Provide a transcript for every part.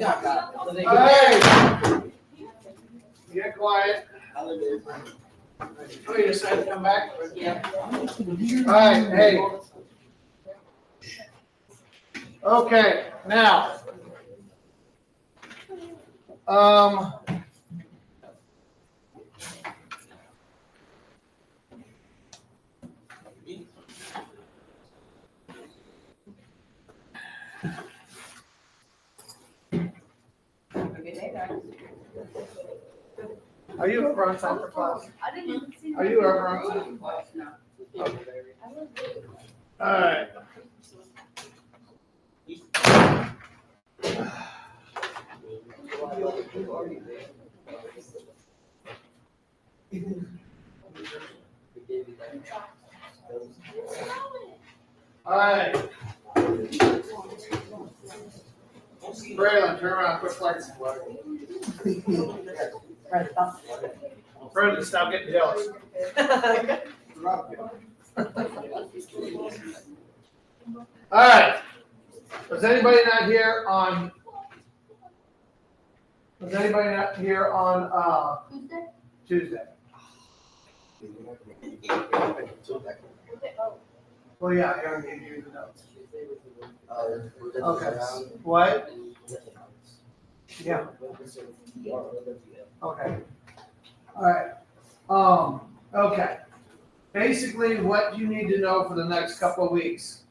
Hey, get quiet. Oh, you decided to come back? Yeah. All right, hey. Okay, now. Are you ever on time for class? I didn't even see. Are you ever on time for class? No. All right. All right. Braylon, turn around, quick flex. Braylon, stop getting jealous. All right. Was anybody not here on? Was anybody not here on Tuesday? Well, yeah, I already gave you the notes. Okay. What? Yeah. Okay. All right. Okay. Basically, what you need to know for the next couple of weeks,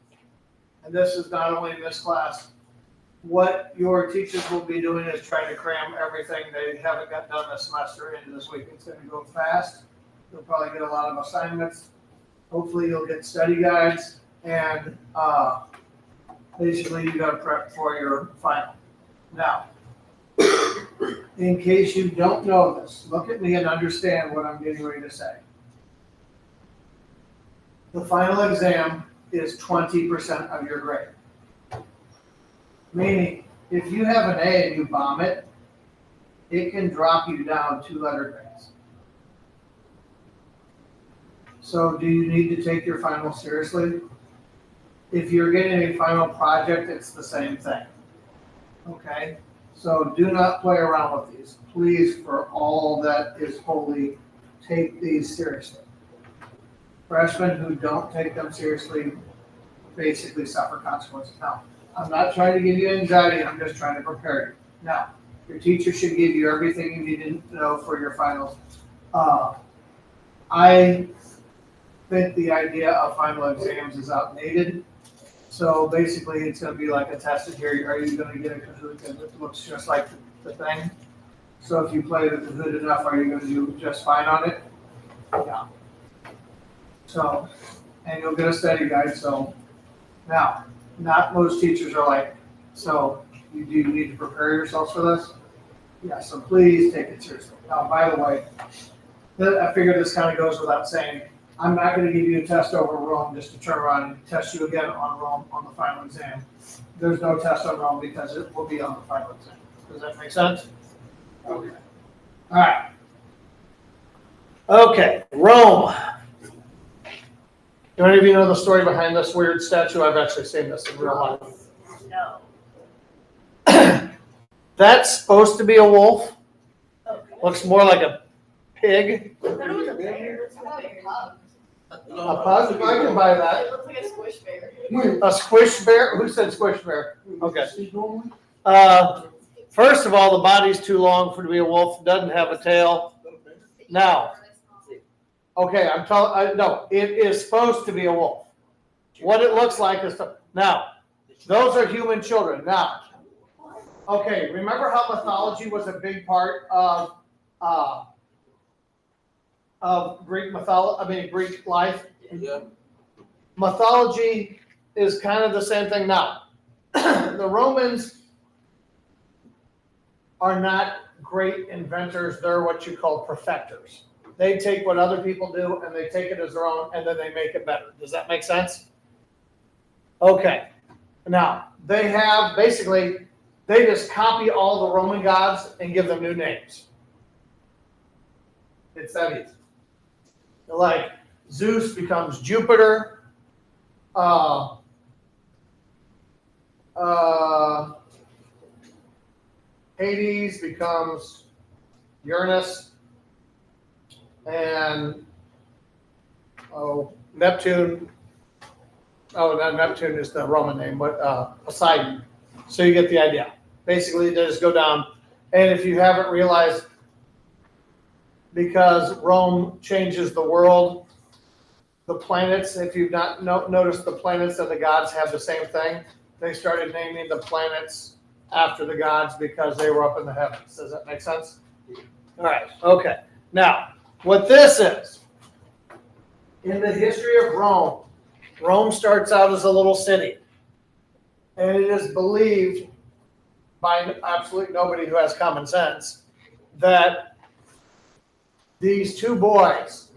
and this is not only in this class, what your teachers will be doing is trying to cram everything they haven't got done this semester into this week. It's going to go fast. You'll probably get a lot of assignments. Hopefully, you'll get study guides, and basically, you got to prep for your final. Now, in case you don't know this, look at me and understand what I'm getting ready to say. The final exam is 20% of your grade. Meaning, if you have an A and you bomb it, it can drop you down 2 letter grades. So do you need to take your final seriously? If you're getting a final project, it's the same thing. Okay? So do not play around with these. Please, for all that is holy, take these seriously. Freshmen who don't take them seriously basically suffer consequences. Now, I'm not trying to give you anxiety, I'm just trying to prepare you. Now, your teacher should give you everything you need to know for your finals. I think the idea of final exams is outdated. So basically, it's going to be like a test here. Are you going to get a Kahoot that looks just like the thing? So if you play the Kahoot enough, are you going to do just fine on it? Yeah. So, and you'll get a study guide. So now, not most teachers are like, so you do need to prepare yourselves for this? Yeah, so please take it seriously. Now, by the way, I figure this kind of goes without saying, I'm not going to give you a test over Rome just to turn around and test you again on Rome on the final exam. There's no test on Rome because it will be on the final exam. Does that make sense? Okay. All right. Okay, Rome. Do any of you know the story behind this weird statue? I've actually seen this in real life. No. That's supposed to be a wolf. Looks more like a pig. I thought it was a bear. A pug? I can buy that. It looks like a squish bear. A squish bear? Who said squish bear? Okay. First of all, the body's too long for it to be a wolf. Doesn't have a tail. Now, okay, no, it is supposed to be a wolf. What it looks like is, now, those are human children. Now, okay, remember how mythology was a big part of Greek Greek life? Yeah. Mythology is kind of the same thing now. The Romans are not great inventors. They're what you call perfecters. They take what other people do and they take it as their own and then they make it better. Does that make sense? Okay. Now, they have basically, they just copy all the Roman gods and give them new names. It's that easy. Like Zeus becomes Jupiter. Hades becomes Uranus, and Neptune. Oh, no, Neptune is the Roman name, but Poseidon. So you get the idea. Basically, they just go down. And if you haven't realized, because Rome changes the world, the planets, if you've not noticed, the planets and the gods have the same thing. They started naming the planets after the gods because they were up in the heavens. Does that make sense? All right, okay. Now, what this is, in the history of Rome, Rome starts out as a little city. And it is believed by absolutely nobody who has common sense that these two boys,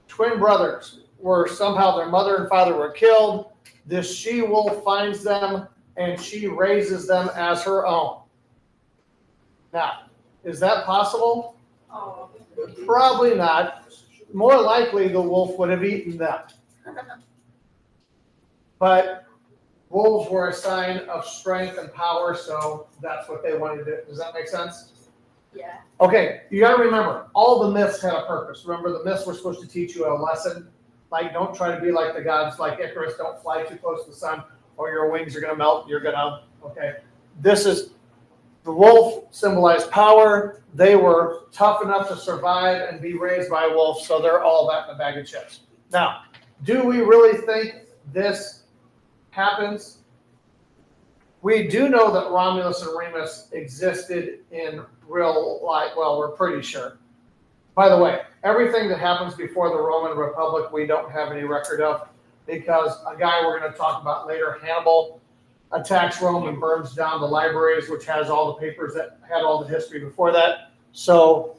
twin brothers, were somehow their mother and father were killed. This she-wolf finds them and she raises them as her own. Now, is that possible? Oh. Probably not. More likely the wolf would have eaten them. But wolves were a sign of strength and power, so that's what they wanted to do. Does that make sense? Yeah. Okay, you got to remember, all the myths had a purpose. Remember, the myths were supposed to teach you a lesson. Like, don't try to be like the gods, like Icarus. Don't fly too close to the sun, or your wings are going to melt. You're going to, okay. This is, the wolf symbolized power. They were tough enough to survive and be raised by a wolf, so they're all that in a bag of chips. Now, do we really think this happens? We do know that Romulus and Remus existed in real life. Well, we're pretty sure. By the way, everything that happens before the Roman Republic, we don't have any record of, because a guy we're going to talk about later, Hannibal, attacks Rome and burns down the libraries, which has all the papers that had all the history before that. So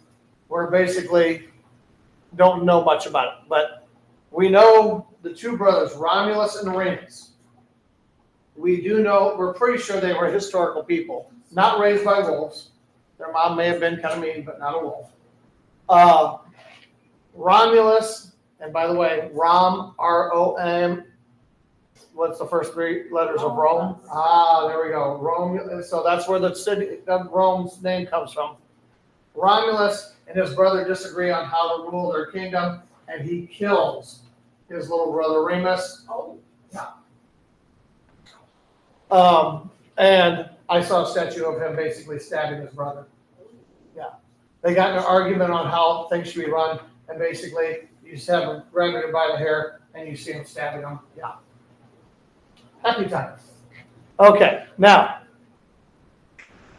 we're basically don't know much about it. But we know the two brothers, Romulus and Remus. We do know, we're pretty sure they were historical people, not raised by wolves. Their mom may have been kind of mean, but not a wolf. Romulus, and by the way, Rom, R-O-M, what's the first three letters of Rome? Ah, there we go. Rome. So that's where the city of Rome's name comes from. Romulus and his brother disagree on how to rule their kingdom, and he kills his little brother Remus. Oh. And I saw a statue of him basically stabbing his brother. Yeah. They got in an argument on how things should be run, and basically you just have him grabbing him by the hair and you see him stabbing him. Yeah. Happy times. Okay, now,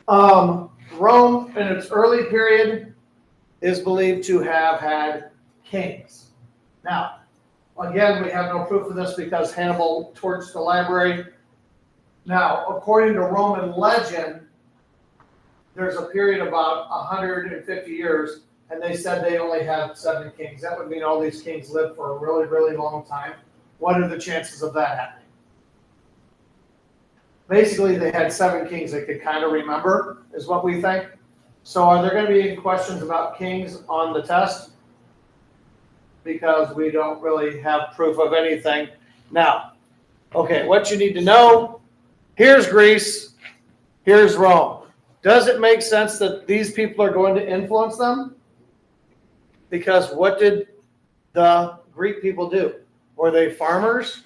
Rome in its early period is believed to have had kings. Now, again, we have no proof of this because Hannibal torched the library. Now, according to Roman legend, there's a period of about 150 years, and they said they only had 7 kings. That would mean all these kings lived for a really, really long time. What are the chances of that happening? Basically, they had 7 kings they could kind of remember, is what we think. So are there going to be any questions about kings on the test? Because we don't really have proof of anything. Now, okay, what you need to know, here's Greece, here's Rome. Does it make sense that these people are going to influence them? Because what did the Greek people do? Were they farmers?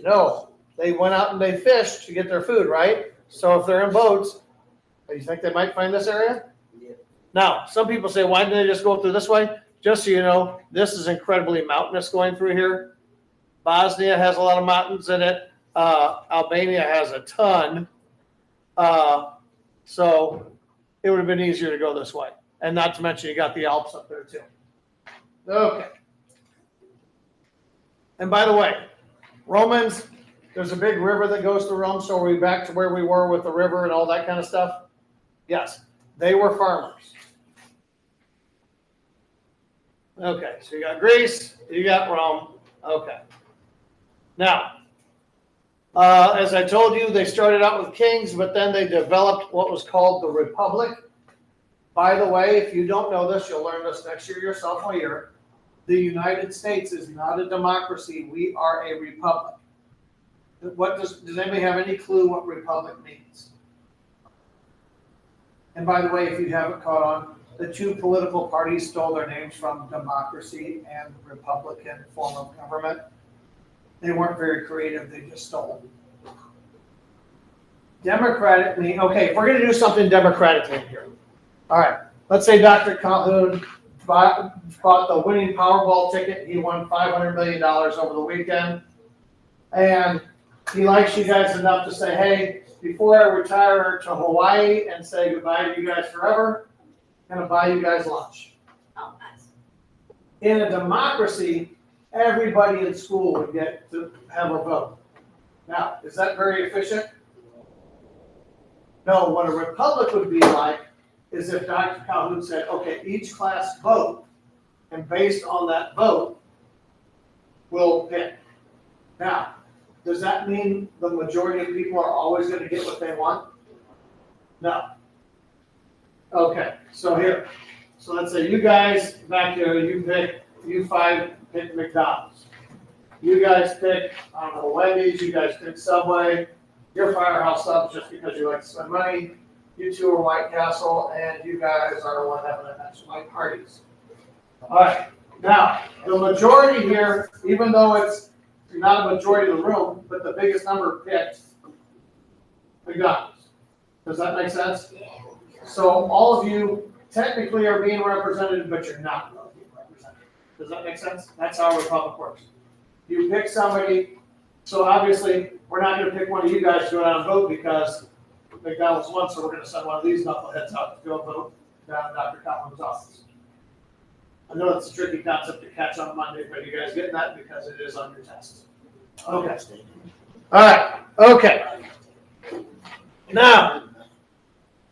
No. They went out and they fished to get their food, right? So if they're in boats, do you think they might find this area? Yeah. Now, some people say, why didn't they just go through this way? Just so you know, this is incredibly mountainous going through here. Bosnia has a lot of mountains in it. Albania has a ton. So it would have been easier to go this way. And not to mention you got the Alps up there too. Okay. And by the way, Romans, there's a big river that goes through Rome. So are we back to where we were with the river and all that kind of stuff? Yes. They were farmers. Okay. So you got Greece, you got Rome. Okay. Now, as I told you, they started out with kings, but then they developed what was called the Republic. By the way, if you don't know this, you'll learn this next year, your sophomore year. The United States is not a democracy. We are a republic. Does anybody have any clue what republic means? And by the way, if you haven't caught on, the two political parties stole their names from democracy and Republican form of government. They weren't very creative, they just stole. Democratically, okay, if we're gonna do something democratically here. All right, let's say Dr. Calhoun bought the winning Powerball ticket. He won $500 million over the weekend. And he likes you guys enough to say, hey, before I retire to Hawaii and say goodbye to you guys forever, I'm gonna buy you guys lunch. Oh, nice. In a democracy, everybody in school would get to have a vote. Now, is that very efficient? No, what a republic would be like is if Dr. Calhoun said, okay, each class vote, and based on that vote, we'll pick. Now, does that mean the majority of people are always going to get what they want? No. Okay, so here. So let's say you guys back here, you five pick McDonald's. You guys pick, I don't know, Wendy's, you guys pick Subway. Your Firehouse Subs just because you like to spend money. You two are White Castle, and you guys are the one having the next white parties. All right, now, the majority here, even though it's not a majority of the room, but the biggest number picked McDonald's. Does that make sense? So all of you technically are being represented, but you're not really being represented. Does that make sense? That's how a republic works. You pick somebody, so obviously we're not going to pick one of you guys to go down and vote because McDonald's won, so we're going to send one of these knuckleheads out to go vote down in Dr. Calhoun's office. I know it's a tricky concept to catch on Monday, but you guys getting that because it is on your test. Okay. All right. Okay. Now,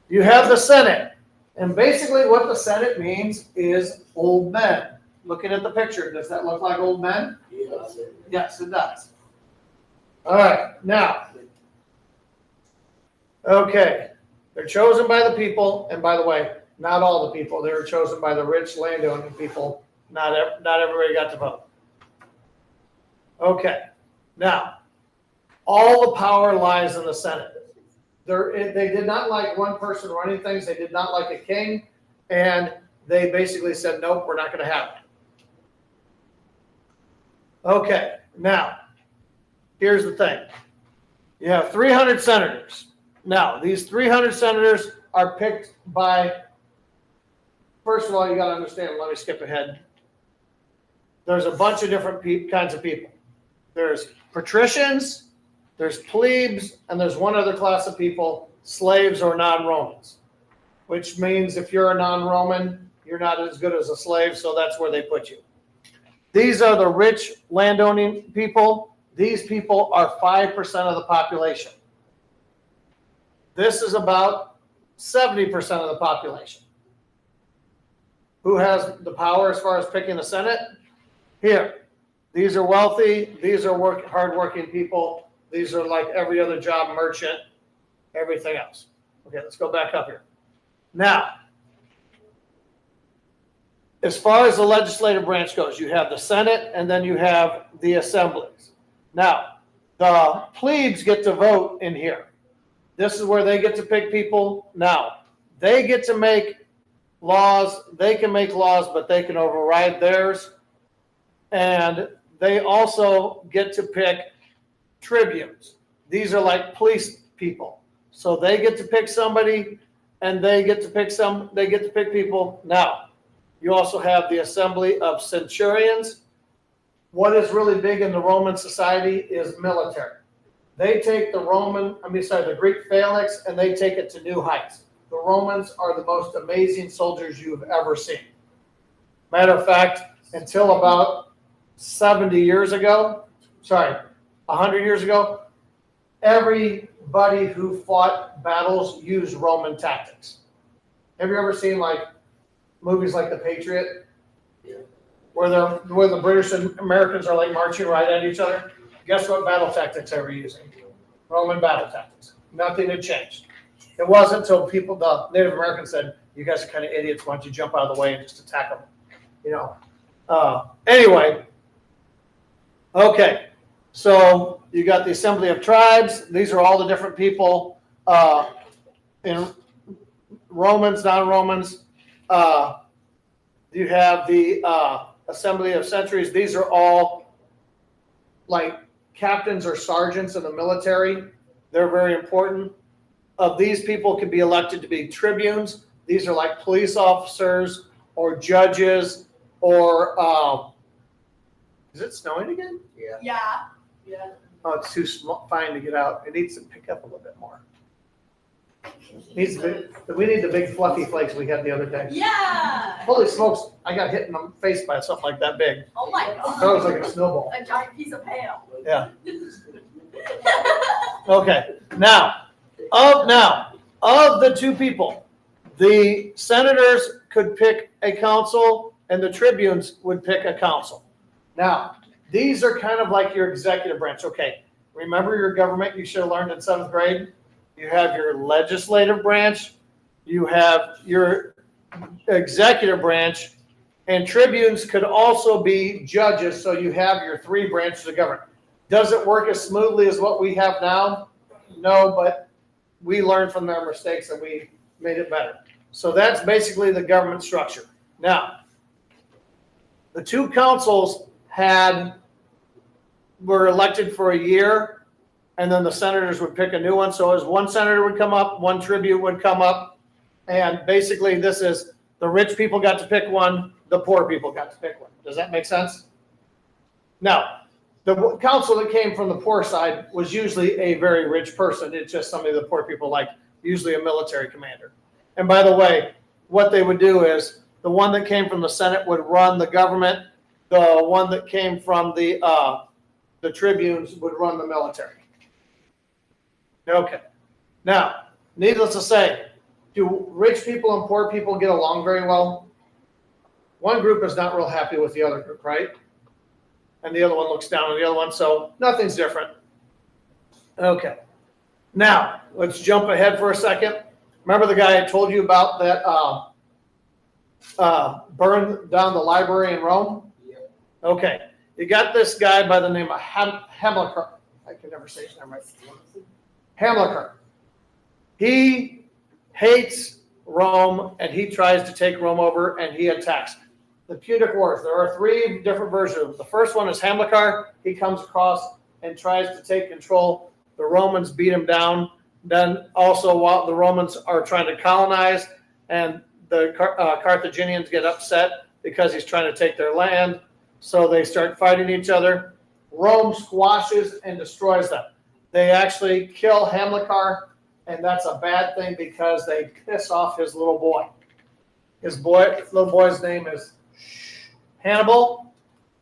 you have the Senate. And basically what the Senate means is old men. Looking at the picture, does that look like old men? Yes, it does. All right. Now, okay. They're chosen by the people. And by the way, not all the people. They were chosen by the rich landowning people. Not everybody got to vote. Okay. Now, all the power lies in the Senate. They did not like one person running things. They did not like a king. And they basically said, nope, we're not going to have it. Okay. Now, here's the thing. You have 300 senators. Now, these 300 senators are picked by, first of all, you got to understand, let me skip ahead. There's a bunch of different kinds of people. There's patricians, there's plebes, and there's one other class of people, slaves or non-Romans, which means if you're a non-Roman, you're not as good as a slave, so that's where they put you. These are the rich landowning people. These people are 5% of the population. This is about 70% of the population. Who has the power as far as picking the Senate? Here. These are wealthy. These are hardworking people. These are like every other job, merchant, everything else. Okay, let's go back up here. Now, as far as the legislative branch goes, you have the Senate and then you have the assemblies. Now, the plebes get to vote in here. This is where they get to pick people. Now, they get to make laws. They can make laws, but they can override theirs. And they also get to pick tribunes. These are like police people. So they get to pick somebody and they get to pick people. Now, you also have the assembly of centurions. What is really big in the Roman society is military. They take the Greek phalanx and they take it to new heights. The Romans are the most amazing soldiers you've ever seen. Matter of fact, until about 100 years ago, everybody who fought battles used Roman tactics. Have you ever seen like movies like The Patriot? Yeah. Where the British and Americans are like marching right at each other? Guess what battle tactics they were using? Roman battle tactics. Nothing had changed. It wasn't until the Native Americans said, you guys are kind of idiots, why don't you jump out of the way and just attack them? Anyway. Okay. So you got the Assembly of Tribes. These are all the different people in Romans, non-Romans. You have the Assembly of Centuries. These are all like captains or sergeants in the military. They're very important. Of these people can be elected to be tribunes. These are like police officers or judges or is it snowing again? Yeah. Yeah. Oh, it's too fine to get out. It needs to pick up a little bit more. We need the big fluffy flakes we had the other day. Yeah. Holy smokes, I got hit in the face by something like that big. Oh my That was god. like a snowball. A giant piece of hail. Yeah. Okay. Now, of the two people, the senators could pick a council and the tribunes would pick a council. Now, these are kind of like your executive branch. Okay. Remember your government you should have learned in 7th grade? You have your legislative branch, you have your executive branch, and tribunes could also be judges, so you have your 3 branches of government. Does it work as smoothly as what we have now? No, but we learned from their mistakes and we made it better. So that's basically the government structure. Now, the 2 councils were elected for a year, and then the senators would pick a new one. So as one senator would come up, one tribune would come up, and basically this is the rich people got to pick one, the poor people got to pick one. Does that make sense? Now, the council that came from the poor side was usually a very rich person. It's just somebody the poor people like, usually a military commander. And by the way, what they would do is the one that came from the Senate would run the government. The one that came from the tribunes would run the military. Okay. Now, needless to say, do rich people and poor people get along very well? One group is not real happy with the other group, right? And the other one looks down on the other one, so nothing's different. Okay. Now, let's jump ahead for a second. Remember the guy I told you about that burned down the library in Rome? Yeah. Okay. You got this guy by the name of Hamilcar. I can never say his name right. Hamilcar. He hates Rome and he tries to take Rome over and he attacks. The Punic Wars, there are 3 different versions. The first one is Hamilcar. He comes across and tries to take control. The Romans beat him down. Then also while the Romans are trying to colonize and the Carthaginians get upset because he's trying to take their land. So they start fighting each other. Rome squashes and destroys them. They actually kill Hamilcar, and that's a bad thing because they piss off his little boy. His little boy's name is Hannibal,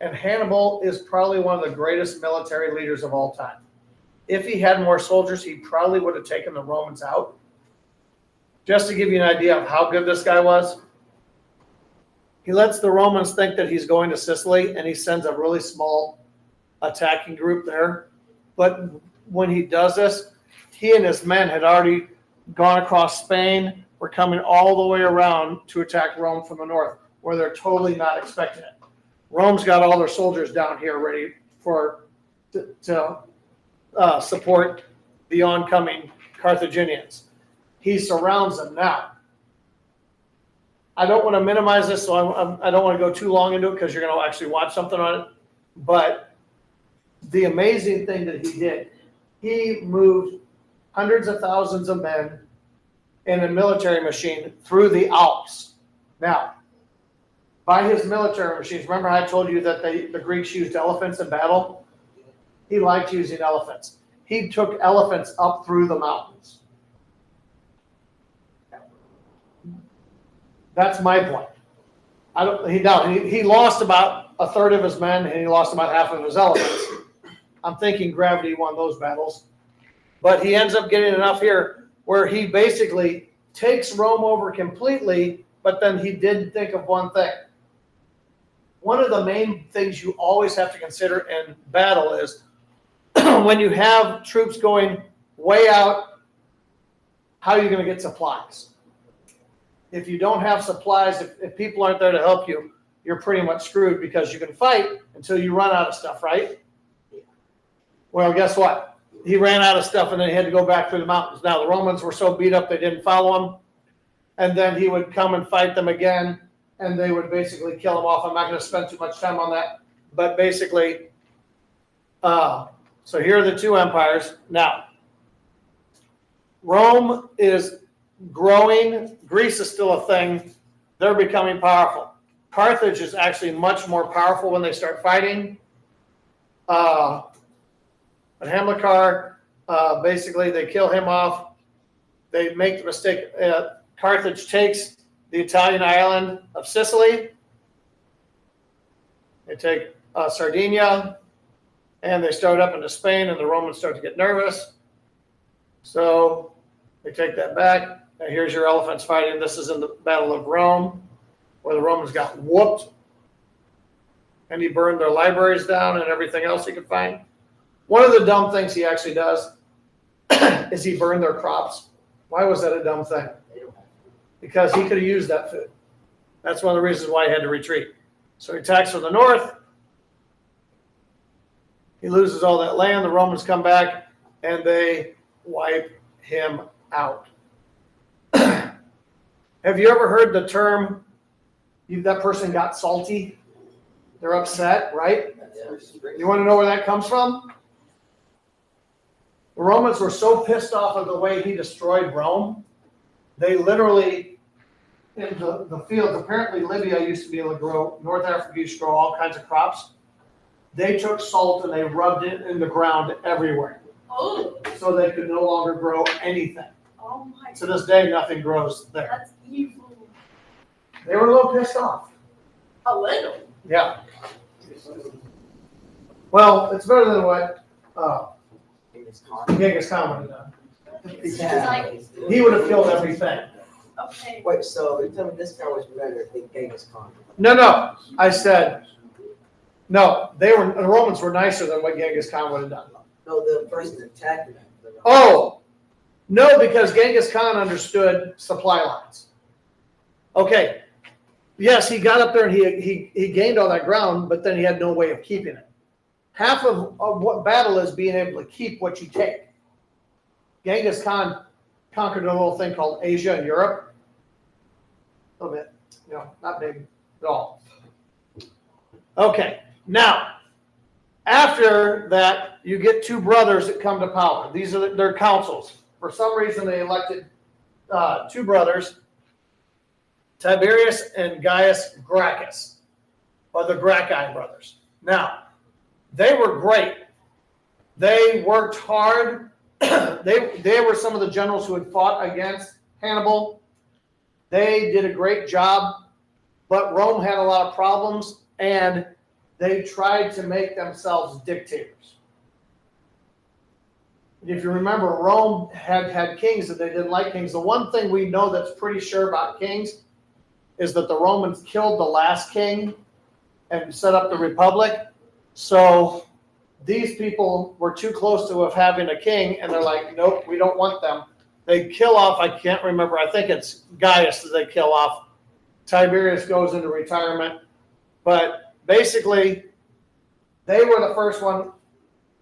and Hannibal is probably one of the greatest military leaders of all time. If he had more soldiers, he probably would have taken the Romans out. Just to give you an idea of how good this guy was, he lets the Romans think that he's going to Sicily, and he sends a really small attacking group there. But when he does this, he and his men had already gone across Spain, were coming all the way around to attack Rome from the north, where they're totally not expecting it. Rome's got all their soldiers down here ready to support the oncoming Carthaginians. He surrounds them now. I don't want to minimize this, so I don't want to go too long into it because you're going to actually watch something on it. But the amazing thing that he did, he moved hundreds of thousands of men in a military machine through the Alps. Now, by his military machines, remember I told you that the Greeks used elephants in battle? He liked using elephants. He took elephants up through the mountains. That's my point. He lost about a third of his men and he lost about half of his elephants. I'm thinking gravity won those battles. But he ends up getting enough here where he basically takes Rome over completely, but then he did think of one thing. One of the main things you always have to consider in battle is when you have troops going way out, how are you going to get supplies? If you don't have supplies, if people aren't there to help you, you're pretty much screwed because you can fight until you run out of stuff, right? Well, guess what? He ran out of stuff and then he had to go back through the mountains. Now, the Romans were so beat up they didn't follow him. and then he would come and fight them again, and they would basically kill him off. I'm not going to spend too much time on that, but basically, so here are the two empires. Now, Rome is growing. Greece is still a thing. They're becoming powerful. Carthage is actually much more powerful when they start fighting. But Hamilcar, basically, they kill him off. They make the mistake. Carthage takes the Italian island of Sicily. They take Sardinia, and they start up into Spain, and the Romans start to get nervous. So they take that back. Now here's your elephants fighting. This is in the Battle of Rome, where the Romans got whooped, and he burned their libraries down and everything else he could find. One of the dumb things he actually does is he burned their crops. Why was that a dumb thing? Because he could have used that food. That's one of the reasons why he had to retreat. So he attacks from the north. He loses all that land. The Romans come back, and they wipe him out. Have you ever heard the term, that person got salty? They're upset, right? You want to know where that comes from? The Romans were so pissed off of the way he destroyed Rome, they literally, in the fields, apparently Libya used to be able to grow, North Africa used to grow all kinds of crops. They took salt and they rubbed it in the ground everywhere. Oh. So they could no longer grow anything. Oh my. To this day, nothing grows there. That's evil. They were a little pissed off. A little. Yeah. Well, it's better than what Genghis Khan would have done. It's like, He would have killed everything. okay. Wait, so you're telling me this guy was better than Genghis Khan? No. I said, no, the Romans were nicer than what Genghis Khan would have done. No, the person attacking him. Oh, no, because Genghis Khan understood supply lines. Okay. Yes, he got up there and he gained all that ground, but then he had no way of keeping it. Half of what battle is being able to keep what you take. Genghis Khan conquered a little thing called Asia and Europe. A little bit, not big at all. Okay, now, after that, you get two brothers that come to power. These are their councils. For some reason, they elected two brothers, Tiberius and Gaius Gracchus, or the Gracchi brothers. Now, they were great. They worked hard. They were some of the generals who had fought against Hannibal. They did a great job, but Rome had a lot of problems, and they tried to make themselves dictators. If you remember, Rome had kings and they didn't like kings. The one thing we know that's pretty sure about kings is that the Romans killed the last king and set up the republic. So these people were too close to having a king, and they're like, nope, we don't want them. They kill off, I can't remember, I think it's Gaius that they kill off. Tiberius goes into retirement. But basically, they were the first one.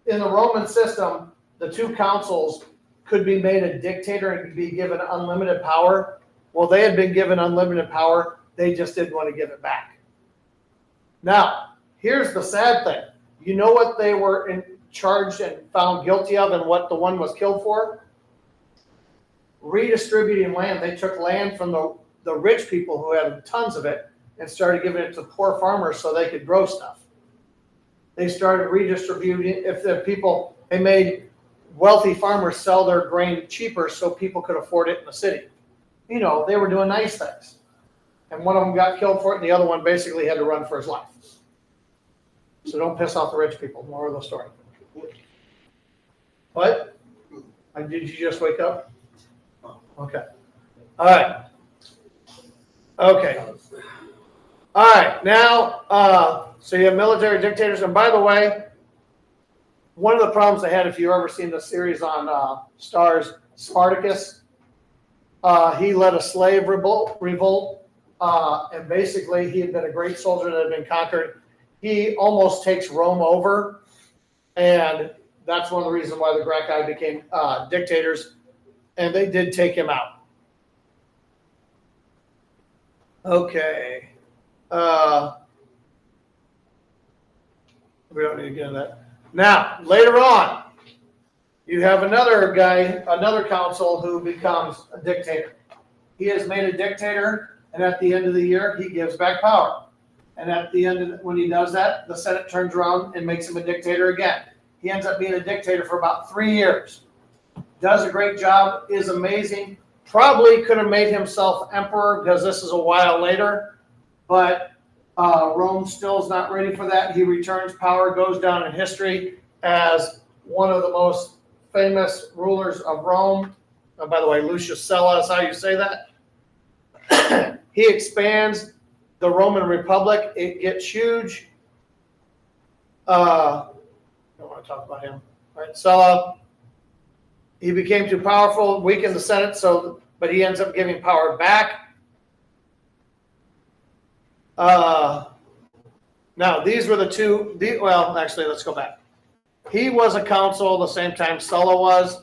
In the Roman system, the two consuls could be made a dictator and be given unlimited power. Well, they had been given unlimited power. They just didn't want to give it back. Now, here's the sad thing. You know what they were charged and found guilty of and what the one was killed for? Redistributing land. They took land from the rich people who had tons of it and started giving it to poor farmers so they could grow stuff. They started redistributing. If the people, they made wealthy farmers sell their grain cheaper so people could afford it in the city. They were doing nice things. And one of them got killed for it, and the other one basically had to run for his life. So don't piss off the rich people. More of the story. What? Did you just wake up? Okay. All right. Okay. All right. Now, so you have military dictators. And by the way, one of the problems they had, if you've ever seen the series on Starz, Spartacus, he led a slave revolt. And basically, he had been a great soldier that had been conquered. He almost takes Rome over, and that's one of the reasons why the Gracchi became dictators, and they did take him out. Okay. We don't need to get into that. Now, later on, you have another guy, another council who becomes a dictator. He is made a dictator, and at the end of the year, he gives back power. And at the end of, when he does that, the Senate turns around and makes him a dictator again. He ends up being a dictator for about 3 years. Does a great job, is amazing. Probably could have made himself emperor because this is a while later, but Rome still is not ready for that. He returns power, goes down in history as one of the most famous rulers of Rome. By the way, Lucius Sulla is how you say that. He expands the Roman Republic. It gets huge. I don't want to talk about him. All right, Sulla. He became too powerful, weakened the Senate, but he ends up giving power back. Now, these were the two, well, actually, let's go back. He was a consul the same time Sulla was.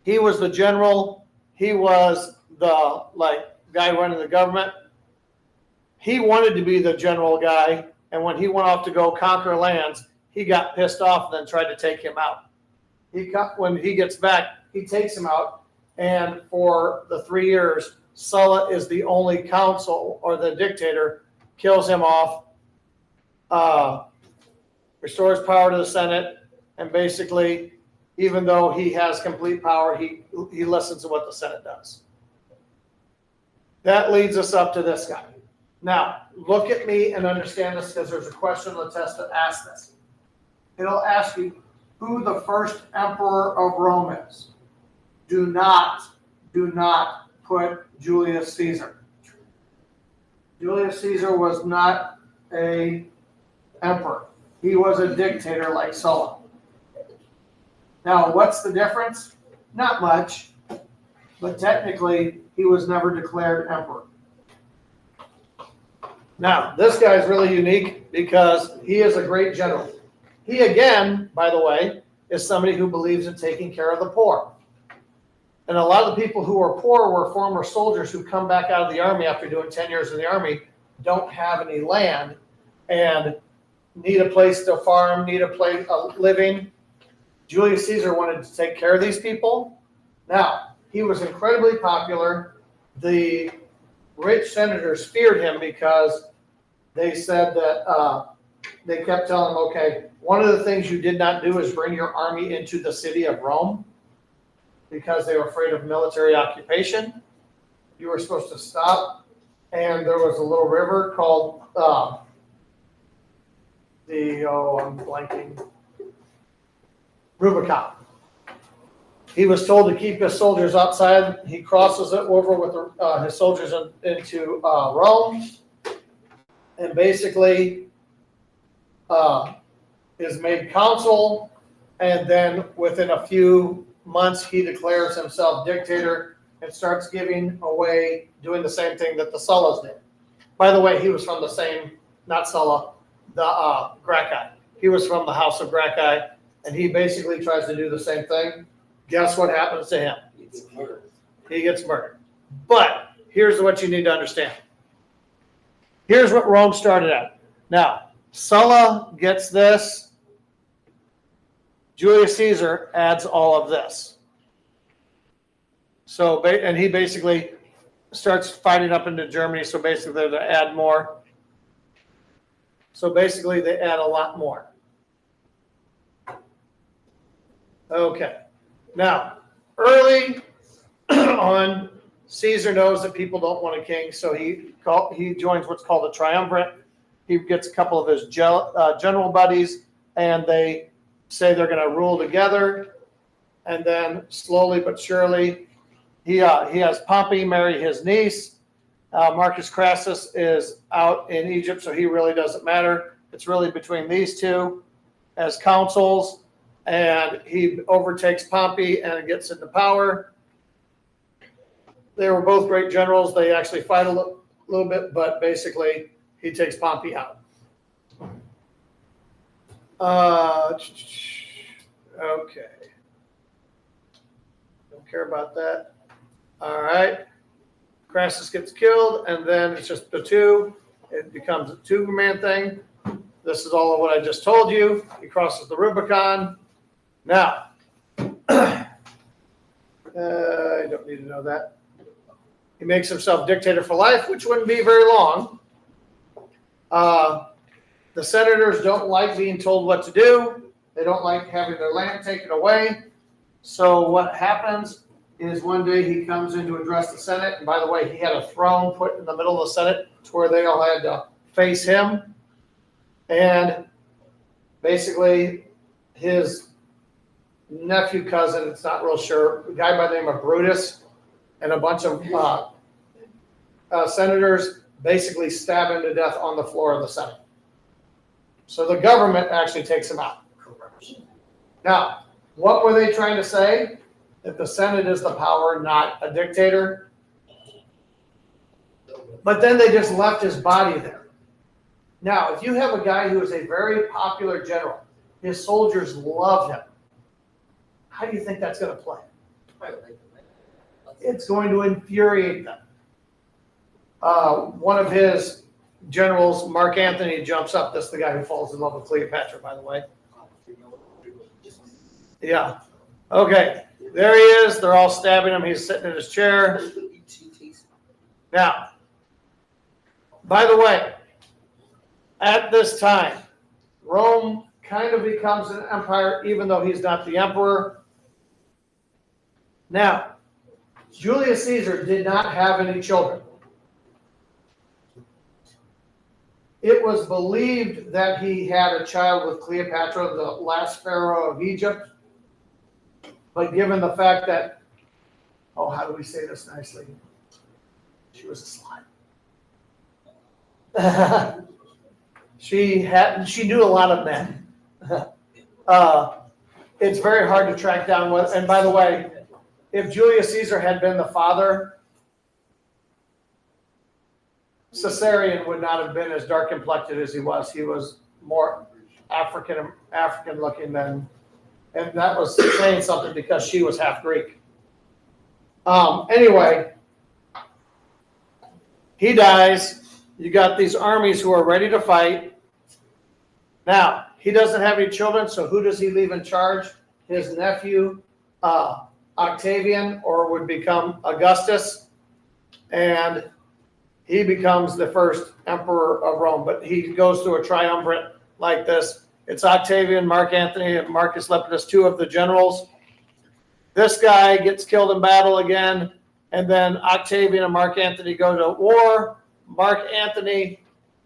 He was the general. He was the guy running the government. He wanted to be the general guy, and when he went off to go conquer lands, he got pissed off and then tried to take him out. When he gets back, he takes him out, and for the 3 years, Sulla is the only consul or the dictator, kills him off, restores power to the Senate, and basically, even though he has complete power, he listens to what the Senate does. That leads us up to this guy. Now, look at me and understand this because there's a question on the test that asks this. It'll ask you who the first emperor of Rome is. Do not put Julius Caesar. Julius Caesar was not an emperor. He was a dictator like Sulla. Now, what's the difference? Not much, but technically, he was never declared emperor. Now, this guy is really unique because he is a great general. He, again, by the way, is somebody who believes in taking care of the poor. And a lot of the people who are poor were former soldiers who come back out of the army after doing 10 years in the army, don't have any land, and need a place to farm, need a place of living. Julius Caesar wanted to take care of these people. Now, he was incredibly popular. The rich senators feared him because they said that they kept telling him, okay, one of the things you did not do is bring your army into the city of Rome because they were afraid of military occupation. You were supposed to stop, and there was a little river called I'm blanking, Rubicon. He was told to keep his soldiers outside. He crosses it over with his soldiers into Rome, and basically is made consul, and then within a few months he declares himself dictator and starts giving away, doing the same thing that the Sullas did. By the way, he was from the same, not Sulla, the Gracchi. He was from the house of Gracchi, and he basically tries to do the same thing. Guess what happens to him? He gets murdered. But here's what you need to understand. Here's what Rome started at. Now, Sulla gets this. Julius Caesar adds all of this. So, and he basically starts fighting up into Germany. So basically they add more. So basically they add a lot more. Okay. Now, early on, Caesar knows that people don't want a king, so he joins what's called a triumvirate. He gets a couple of his general buddies, and they say they're going to rule together. And then slowly but surely, he has Pompey marry his niece. Marcus Crassus is out in Egypt, so he really doesn't matter. It's really between these two as consuls. And he overtakes Pompey and gets into power. They were both great generals. They actually fight a little bit, but basically he takes Pompey out. Okay. Don't care about that. All right. Crassus gets killed, and then it's just the two. It becomes a two-man thing. This is all of what I just told you. He crosses the Rubicon. Now, I don't need to know that. He makes himself dictator for life, which wouldn't be very long. The senators don't like being told what to do. They don't like having their land taken away. So what happens is one day he comes in to address the Senate. And by the way, he had a throne put in the middle of the Senate to where they all had to face him. And basically his nephew, cousin, it's not real sure, a guy by the name of Brutus, and a bunch of senators basically stab him to death on the floor of the Senate. So the government actually takes him out. Now, what were they trying to say? That the Senate is the power, not a dictator. But then they just left his body there. Now, if you have a guy who is a very popular general, his soldiers love him, how do you think that's going to play? It's going to infuriate them. One of his generals, Mark Antony, jumps up. That's the guy who falls in love with Cleopatra, by the way. Yeah. Okay. There he is. They're all stabbing him. He's sitting in his chair. Now, by the way, at this time, Rome kind of becomes an empire, even though he's not the emperor. Now, Julius Caesar did not have any children. It was believed that he had a child with Cleopatra, the last pharaoh of Egypt. But given the fact that, oh, how do we say this nicely? She was a slut. She knew a lot of men. It's very hard to track down what, and by the way, if Julius Caesar had been the father, Caesarion would not have been as dark complected as he was. He was more African looking than, and that was saying something because she was half Greek. Anyway, he dies. You got these armies who are ready to fight. Now, he doesn't have any children, so who does he leave in charge? His nephew, Octavian, or would become Augustus, and he becomes the first emperor of Rome. But he goes through a triumvirate like this. It's Octavian, Mark Antony, and Marcus Lepidus, two of the generals. This guy gets killed in battle again, and then Octavian and Mark Antony go to war. Mark Antony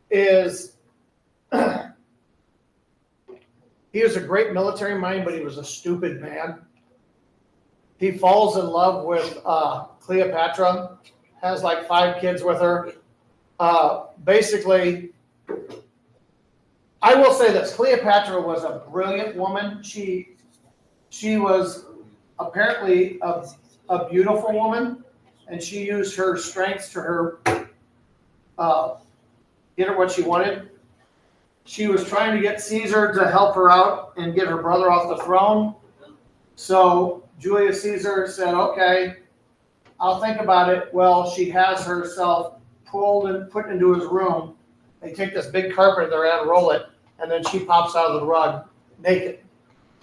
is, he was a great military mind, but he was a stupid man. He falls in love with Cleopatra, has like 5 kids with her. Basically, I will say this, Cleopatra was a brilliant woman. She was apparently a beautiful woman, and she used her strengths to her, get her what she wanted. She was trying to get Caesar to help her out and get her brother off the throne. So Julius Caesar said, okay, I'll think about it. Well, she has herself pulled and put into his room. They take this big carpet they're at, roll it, and then she pops out of the rug naked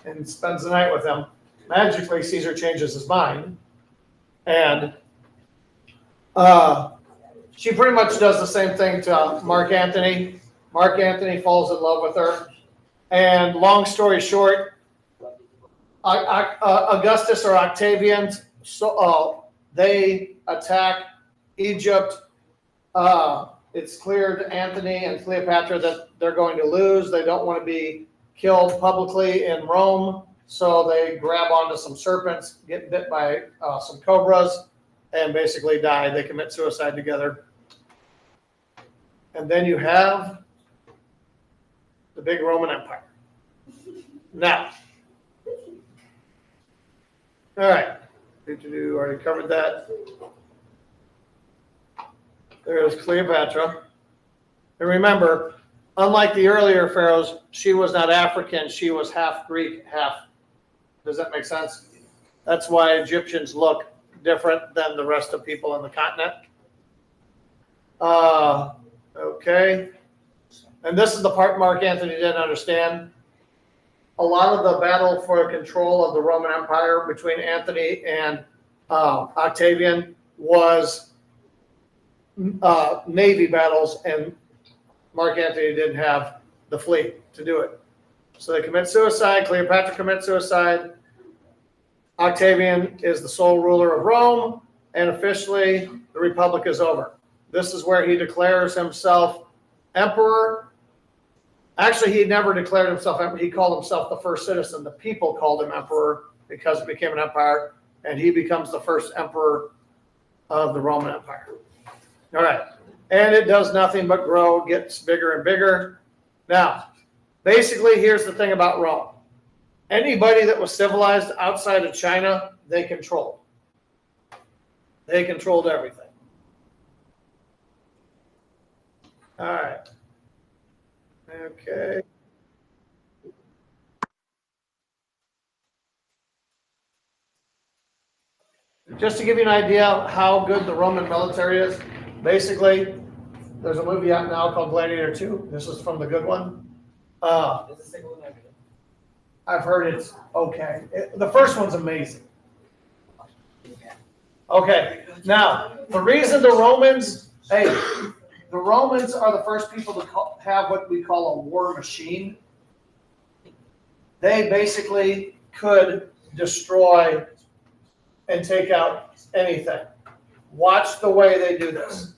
and spends the night with him. Magically, Caesar changes his mind. And she pretty much does the same thing to Mark Antony. Mark Antony falls in love with her. And long story short, Augustus or Octavian, they attack Egypt. It's clear to Antony and Cleopatra that they're going to lose. They don't want to be killed publicly in Rome. So they grab onto some serpents, get bit by some cobras, and basically die. They commit suicide together. And then you have the big Roman Empire. Now, all right, already covered that. There's Cleopatra. And remember, unlike the earlier pharaohs, she was not African. She was half Greek, half. Does that make sense? That's why Egyptians look different than the rest of people on the continent. Okay. And this is the part Mark Antony didn't understand. A lot of the battle for control of the Roman Empire between Antony and Octavian was navy battles, and Mark Antony didn't have the fleet to do it. So they commit suicide. Cleopatra commits suicide. Octavian is the sole ruler of Rome, and officially the Republic is over. This is where he declares himself emperor. Actually, he never declared himself emperor. He called himself the first citizen. The people called him emperor because it became an empire, and he becomes the first emperor of the Roman Empire. All right. And it does nothing but grow, gets bigger and bigger. Now, basically, here's the thing about Rome. Anybody that was civilized outside of China, they controlled. They controlled everything. All right. Okay. Just to give you an idea of how good the Roman military is, basically, there's a movie out now called Gladiator 2. This is from the good one. I've heard it's okay. The first one's amazing. Okay, now, the reason the Romans are the first people to have what we call a war machine. They basically could destroy and take out anything. Watch the way they do this.